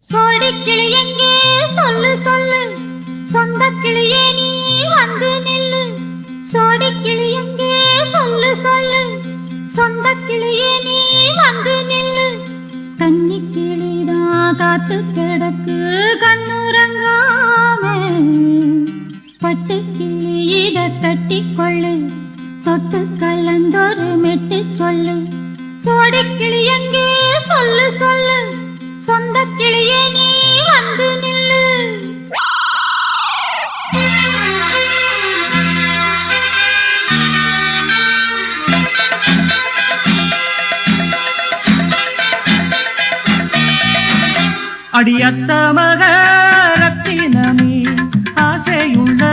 சோடி கிளி எங்கே சொல்லு சொல்லு, சொந்த கிளியே நீ வந்து நில்லு. சோடி கிளி எங்கே சொல்லு சொல்லு, சொந்த கிளியே நீ வந்து நில்லு. கன்னி கிளிதான் காத்து கிடக்கு கண்ணுறங்காம, பட்டு கிளி இத தட்டி கொள்ளு, தொட்டு கலந்தொரு மெட்டு சொல்லு. சோடி கிளி எங்கே சொல்லு சொல்லு, சொந்த கிளியே நீ வந்து நில்லு. அடியத்த மக ரத்தினமே ஆசையுள்ள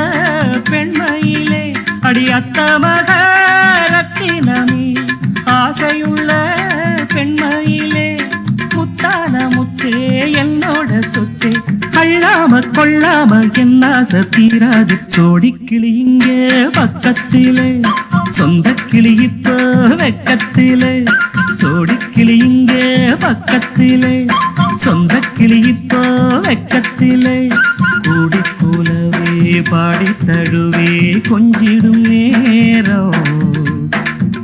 பெண்மையிலே, அடியத்த மக ரத்தினமே ஆசையுள்ள பெண்மையிலே, முத்தான முத்தே என்னோட சொத்தே, அள்ளாம கொள்ளாம என்ன தீராது. சோடிக்கிளி இங்கே பக்கத்திலே, சொந்த கிளி இப்போ வெக்கத்திலே. சோடிக்கிளி இங்கே பக்கத்திலே, சொந்த கிளி இப்போ வெக்கத்திலே. கூடி கூலவே பாடி தழுவே கொஞ்சிடும் நேரம்,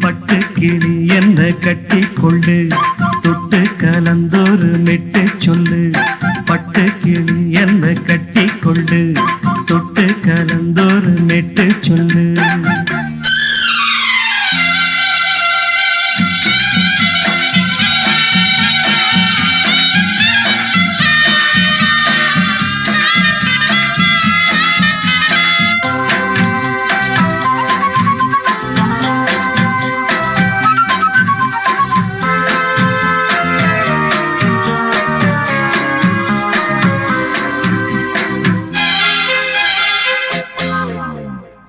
பட்டு கிளி என்ன கட்டி கொண்டு, தொட்டு கலந்தொரு மெட்டு சொல்லு. பட்டு கிளி என்ன கட்டி கொண்டு, தொட்டு கலந்தொரு மெட்டு சொல்லு.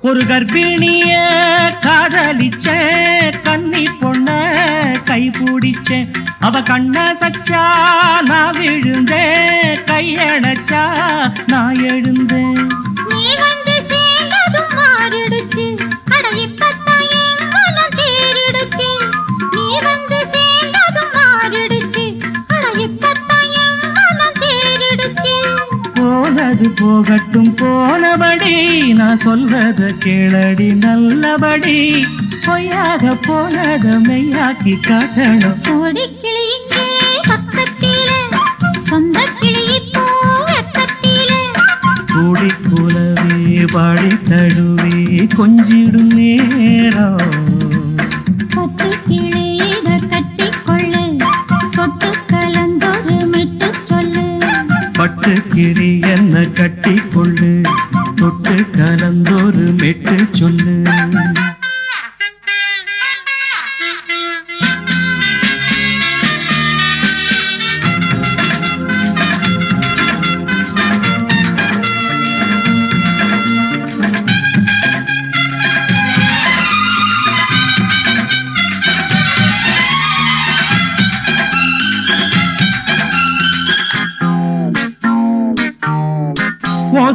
ஒரு கர்ப்பிணிய காதலிச்ச கன்னி பொண்ண கைபிடிச்சேன், அவ கண்ண சச்சா நான் விழுந்தேன், கையடைச்சா நான் எழுந்தேன். நீ வந்து சேர்ந்ததும் மாறிடுச்சு, அட இப்பத்தான் என் மனம் தேறிடுச்சு. நீ வந்து சேர்ந்ததும் மாறிடுச்சு, அட இப்பத்தான் என் மனம் தேறிடுச்சு. போனது போகட்டும் போனபடி, நான் சொல்றத கேளடி நல்லபடி, பொய்யாக போனத மெய்யாக்கி காட்டணும். சோடி கிளி இங்கே பக்கத்திலே, சொந்த கிளி இப்போ வெக்கத்திலே. கூடி கூலவே பாடி தழுவே கொஞ்சிடும் நேரம், பட்டு கிளி இத கட்டி கொள்ளு, தொட்டு கலந்தொரு மெட்டு சொல்லு. பட்டு கிளி என்ன கட்டி கொள்ளு, தொட்டு கலந்தொரு மெட்டு சொல்லு.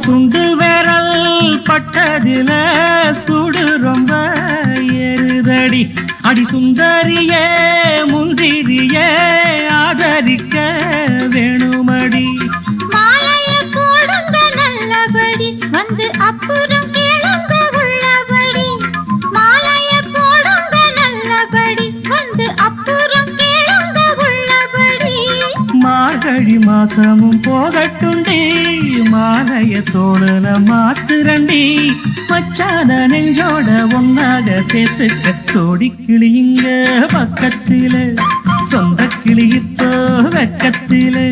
சுண்டு விரல் பட்டதில சுடு ரொம்ப ஏறுதடி, அடி சுந்தரியே முந்திரியே ஆதரிக்க வேணுமடி. மாலைய போடுங்க நல்லபடி, வந்து அப்புறம் கேளுங்க உள்ளபடி. மாலைய போடுங்க நல்லபடி, வந்து அப்புறம் கேளுங்க உள்ளபடி. மார்கழி மாசமும் போகட்டுண்டி, மாலைய தோடுல மாத்துரண்டி, மச்சான நெஞ்சோட ஒன்னாக சேர்த்துக்க. சோடி கிளி இங்க பக்கத்திலே, சொந்த கிளி இப்போ வெக்கத்திலே.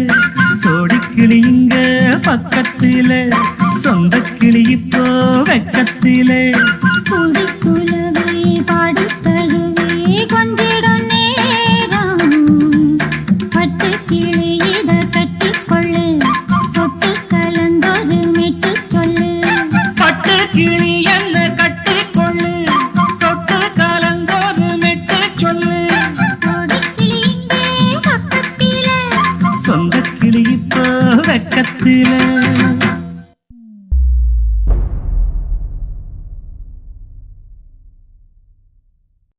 சோடி கிளி இங்க பக்கத்திலே, சொந்த கிளி இப்போ வெக்கத்திலே. கூடி குலவே பாடி தழுவே கொஞ்சிடும் நேரம், பட்டு கிளி இத கட்டி கொள்ளு, தொட்டு கலந்தொரு மெட்டு சொல்லு. பட்டு கிளி என்ன கட்டி கொள்ளு, தொட்டு கலந்தொரு மெட்டு சொல்லு. சோடி கிளி இங்கே பக்கத்திலே, சொந்த கிளி இப்போ வெக்கத்திலே.